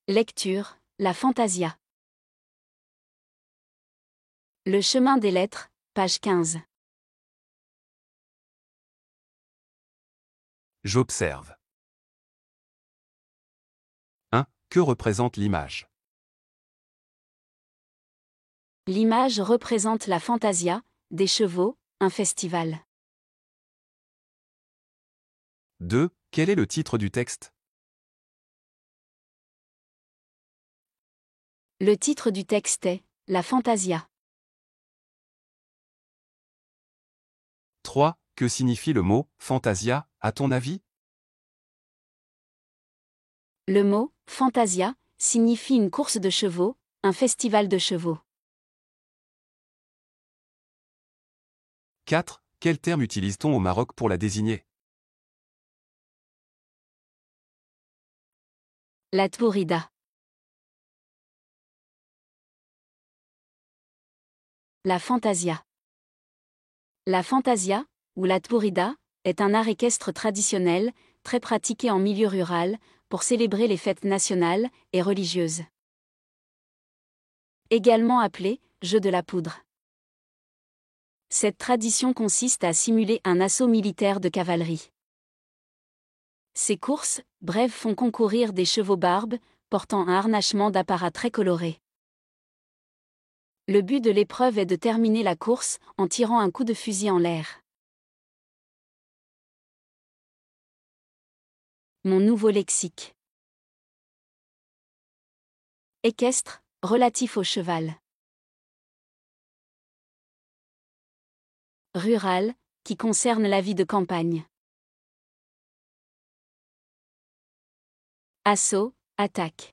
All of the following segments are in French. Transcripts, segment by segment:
Lecture, la Fantasia. Le chemin des lettres, page 15. J'observe. 1. Que représente l'image? L'image représente la Fantasia, des chevaux, un festival. 2. Quel est le titre du texte? Le titre du texte est La Fantasia. 3. Que signifie le mot « fantasia » à ton avis? Le mot Fantasia signifie une course de chevaux, un festival de chevaux. 4. Quel terme utilise-t-on au Maroc pour la désigner? La Tbourida. La Fantasia. La Fantasia, ou la Tbourida, est un art équestre traditionnel, très pratiqué en milieu rural, pour célébrer les fêtes nationales et religieuses. Également appelé jeu de la poudre. Cette tradition consiste à simuler un assaut militaire de cavalerie. Ces courses, brèves, font concourir des chevaux barbes, portant un harnachement d'apparat très coloré. Le but de l'épreuve est de terminer la course en tirant un coup de fusil en l'air. Mon nouveau lexique. Équestre, relatif au cheval. Rural, qui concerne la vie de campagne. Assaut, attaque.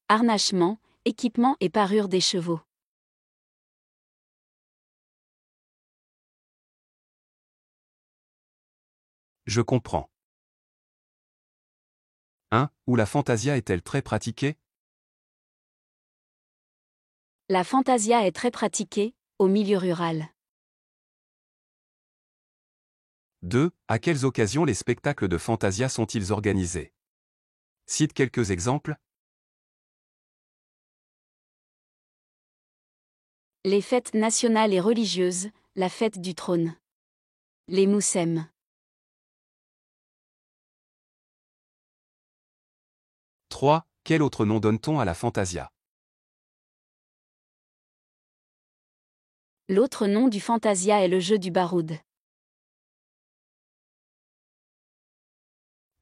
Harnachement, équipement et parure des chevaux. Je comprends. 1. Où la fantasia est-elle très pratiquée? La Fantasia est très pratiquée, au milieu rural. 2. À quelles occasions les spectacles de fantasia sont-ils organisés? Cite quelques exemples. Les fêtes nationales et religieuses, la fête du trône. Les moussem. 3. Quel autre nom donne-t-on à la fantasia? L'autre nom du Fantasia est le jeu du baroud.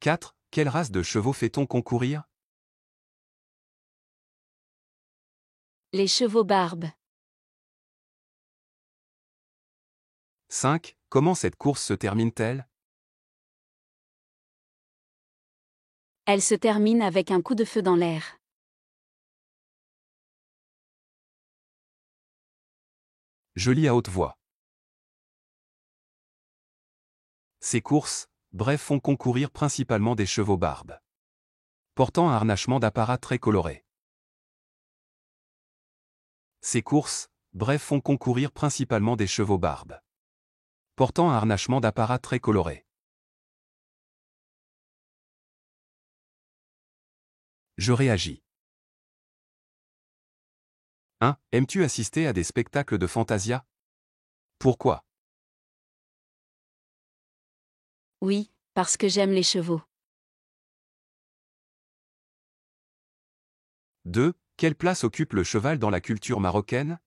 4. Quelle race de chevaux fait-on concourir? Les chevaux barbes. 5. Comment cette course se termine-t-elle? Elle se termine avec un coup de feu dans l'air. Je lis à haute voix. Ces courses, bref, font concourir principalement des chevaux barbes, portant un harnachement d'apparat très coloré. Ces courses, bref, font concourir principalement des chevaux barbes, portant un harnachement d'apparat très coloré. Je réagis. 1. Aimes-tu assister à des spectacles de fantasia? Pourquoi? Oui, parce que j'aime les chevaux. 2. Quelle place occupe le cheval dans la culture marocaine?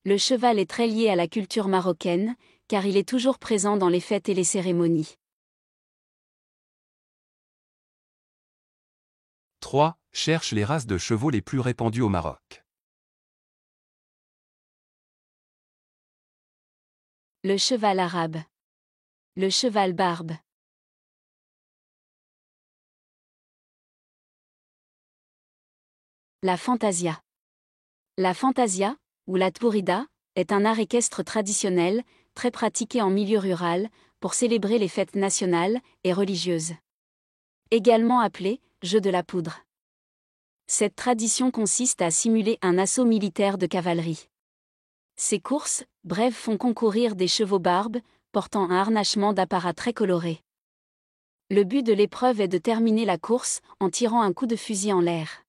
Le cheval est très lié à la culture marocaine, car il est toujours présent dans les fêtes et les cérémonies. 3. Cherche les races de chevaux les plus répandues au Maroc. Le cheval arabe. Le cheval barbe. La Fantasia. La Fantasia, ou la Tbourida, est un art équestre traditionnel, très pratiqué en milieu rural, pour célébrer les fêtes nationales et religieuses. Également appelé jeu de la poudre. Cette tradition consiste à simuler un assaut militaire de cavalerie. Ces courses, brèves, font concourir des chevaux barbes, portant un harnachement d'apparat très coloré. Le but de l'épreuve est de terminer la course en tirant un coup de fusil en l'air.